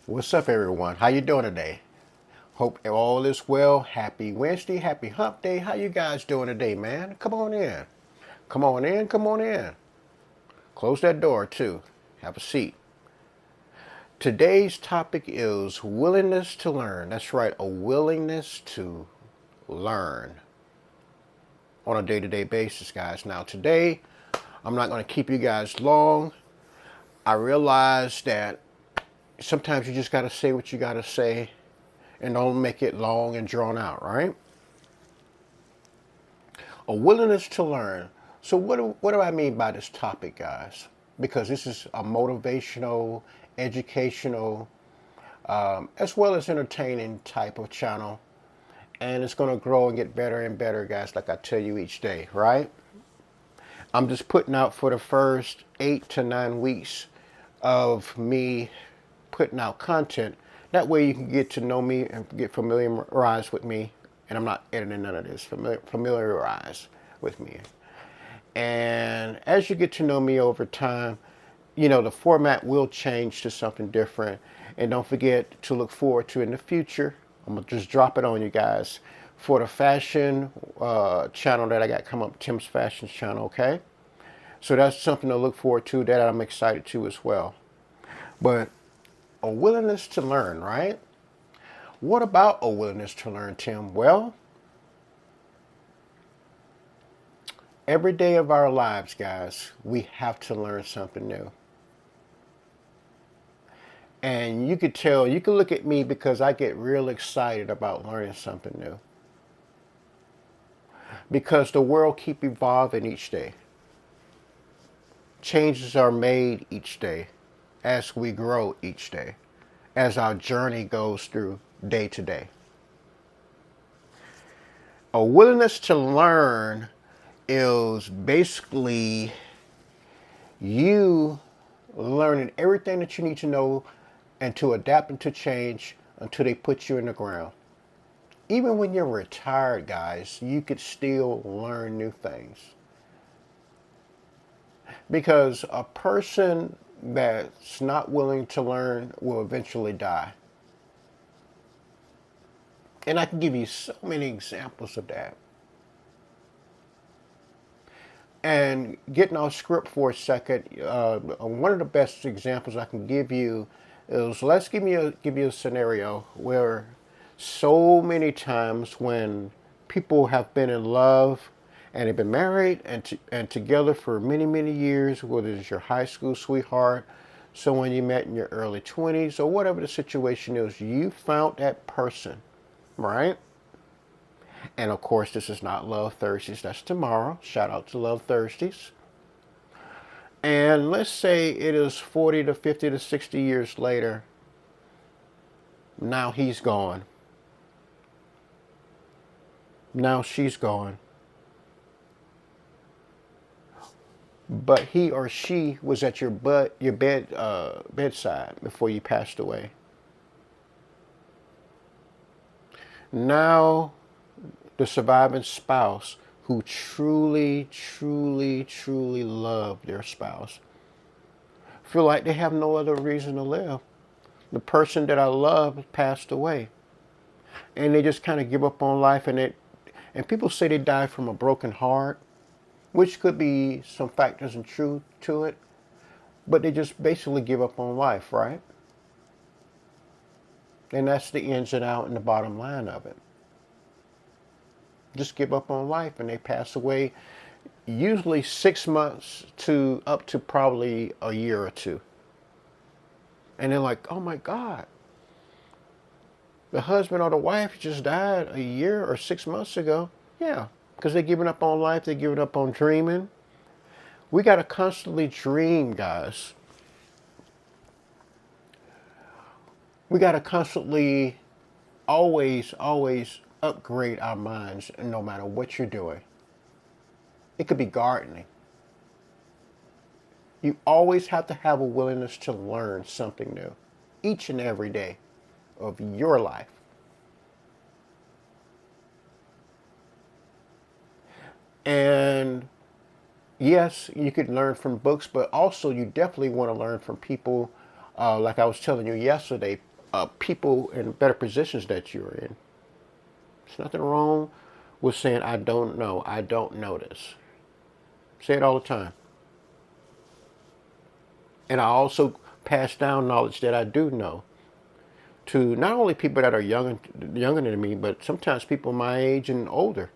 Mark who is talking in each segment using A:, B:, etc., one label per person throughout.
A: What's up, everyone? How you doing today? Hope all is well. Happy Wednesday. Happy Hump Day. How you guys doing today, man? Come on in. Come on in. Come on in. Close that door, too. Have a seat. Today's topic is willingness to learn. That's right, a willingness to learn on a day-to-day basis, guys. Now, today, I'm not going to keep you guys long. I realize that sometimes you just got to say what you got to say and don't make it long and drawn out, right? A willingness to learn. So what do I mean by this topic, guys? Because this is a motivational, educational, as well as entertaining type of channel. And it's going to grow and get better and better, guys, like I tell you each day, right? I'm just putting out for the first 8 to 9 weeks of me putting out content. That way you can get to know me and get familiarized with me. And I'm not editing none of this. Familiarize with me. And as you get to know me over time, the format will change to something different. And don't forget to look forward to in the future. I'm going to just drop it on you guys for the fashion channel that I got come up, Tim's Fashion channel, okay? So that's something to look forward to that I'm excited to as well. But a willingness to learn, right? What about a willingness to learn, Tim? Well, every day of our lives, guys, we have to learn something new. And you could tell, you can look at me because I get real excited about learning something new. Because the world keeps evolving each day. Changes are made each day as we grow each day, as our journey goes through day to day. A willingness to learn is basically you learning everything that you need to know and to adapt and to change until they put you in the ground. Even when you're retired, guys, you could still learn new things. Because a person that's not willing to learn will eventually die. And I can give you so many examples of that. And getting off script for a second, one of the best examples I can give you is, let's give you a scenario where so many times when people have been in love and they've been married and together for many, many years, whether it's your high school sweetheart, someone you met in your early 20s, or whatever the situation is, you found that person, right? And of course, this is not Love Thursdays. That's tomorrow. Shout out to Love Thursdays. And let's say it is 40 to 50 to 60 years later. Now he's gone. Now she's gone. But he or she was at your bedside before you passed away. Now, the surviving spouse who truly, truly, truly love their spouse feel like they have no other reason to live. The person that I love passed away. And they just kind of give up on life. And people say they die from a broken heart, which could be some factors and truth to it. But they just basically give up on life, right? And that's the ins and out and the bottom line of it. Just give up on life and they pass away, usually 6 months to up to probably a year or two. And they're like, oh my God, the husband or the wife just died a year or 6 months ago. Yeah, because they're giving up on life, they're giving up on dreaming. We got to constantly dream, guys. We got to constantly, always upgrade our minds, no matter what you're doing. It could be gardening. You always have to have a willingness to learn something new each and every day of your life. And yes, you could learn from books, but also you definitely want to learn from people, like I was telling you yesterday, people in better positions that you're in. There's nothing wrong with saying, I don't know. I don't know this. Say it all the time. And I also pass down knowledge that I do know to not only people that are younger than me, but sometimes people my age and older.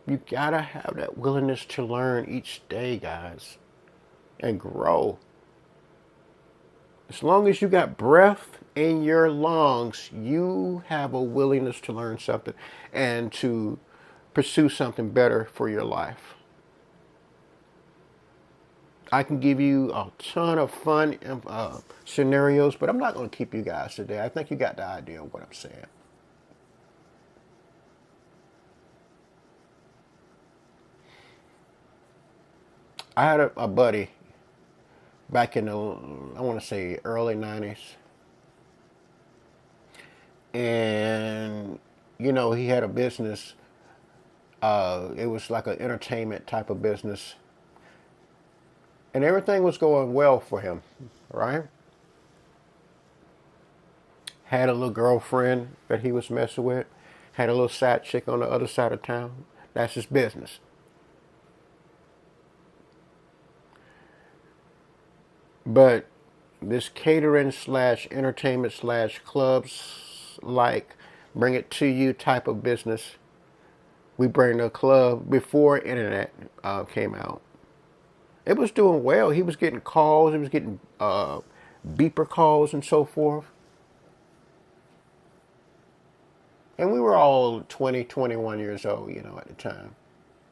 A: You gotta have that willingness to learn each day, guys, and grow. As long as you got breath in your lungs, you have a willingness to learn something and to pursue something better for your life. I can give you a ton of fun scenarios, but I'm not going to keep you guys today. I think you got the idea of what I'm saying. I had a buddy back in the, I want to say, early 90s. And, you know, he had a business. It was like an entertainment type of business. And everything was going well for him, right? Had a little girlfriend that he was messing with. Had a little side chick on the other side of town. That's his business. But this catering slash entertainment slash clubs like bring it to you type of business, we bring the club before internet came out. It was doing well. He was getting calls. He was getting beeper calls and so forth. And we were all 20, 21 years old, you know, at the time.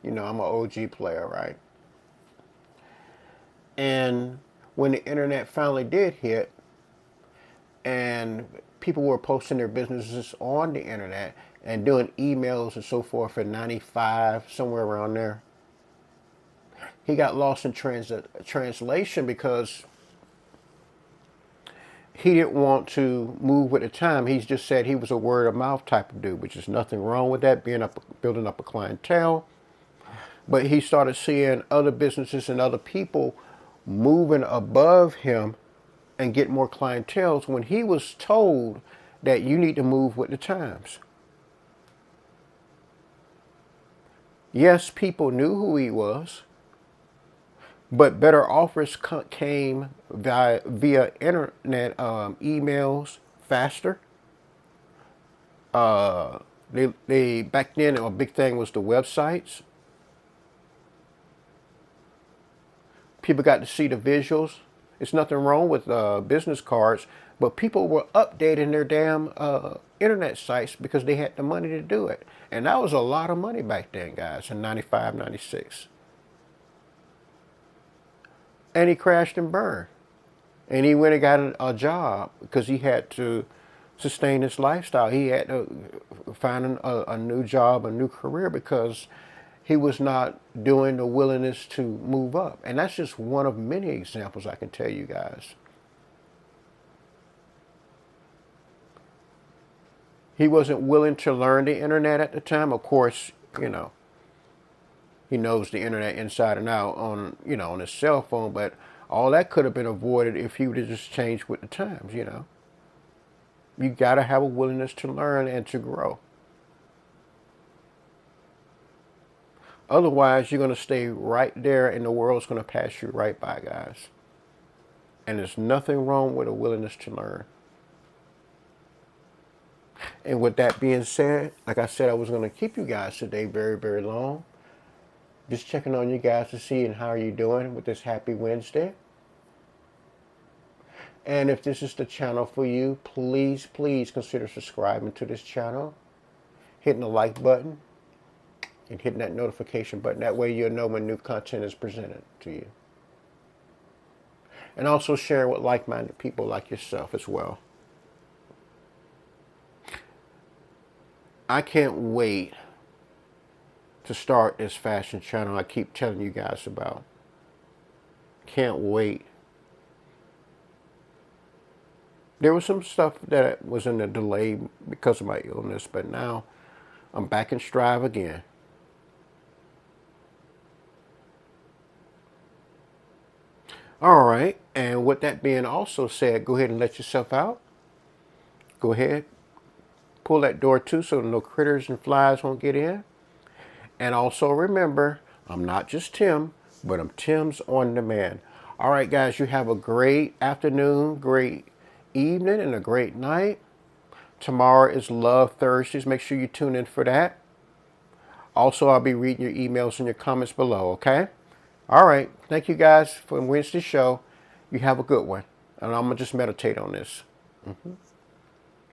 A: You know, I'm an OG player, right? And when the internet finally did hit and people were posting their businesses on the internet and doing emails and so forth in 95, somewhere around there, he got lost in translation because he didn't want to move with the time. He just said he was a word of mouth type of dude, which is nothing wrong with that, building up a clientele. But he started seeing other businesses and other people moving above him and get more clientele when he was told that you need to move with the times. Yes, people knew who he was, but better offers came via internet, emails, faster. They back then a big thing was the websites. People got to see the visuals. It's nothing wrong with business cards, but people were updating their damn internet sites because they had the money to do it. And that was a lot of money back then, guys, in 95, 96. And he crashed and burned. And he went and got a job because he had to sustain his lifestyle. He had to find a new job, a new career, because he was not doing the willingness to move up. And that's just one of many examples I can tell you guys. He wasn't willing to learn the internet at the time. Of course, you know, he knows the internet inside and out on, you know, on his cell phone, but all that could have been avoided if he would have just changed with the times, you know. You got to have a willingness to learn and to grow. Otherwise, you're going to stay right there and the world's going to pass you right by, guys. And there's nothing wrong with a willingness to learn. And with that being said, like I said, I was going to keep you guys today very, very long. Just checking on you guys to see and how are you doing with this happy Wednesday. And if this is the channel for you, please, please consider subscribing to this channel, hitting the like button, and hitting that notification button. That way you'll know when new content is presented to you. And also share with like-minded people like yourself as well. I can't wait to start this fashion channel I keep telling you guys about. Can't wait. There was some stuff that was in a delay because of my illness, but now I'm back in stride again. All right. And with that being also said, go ahead and let yourself out. Go ahead. Pull that door too so no critters and flies won't get in. And also remember, I'm not just Tim, but I'm Tim's on demand. All right, guys, you have a great afternoon, great evening, and a great night. Tomorrow is Love Thursdays. Make sure you tune in for that. Also, I'll be reading your emails and your comments below, okay? All right. Thank you guys for Wednesday's show. You have a good one. And I'm going to just meditate on this.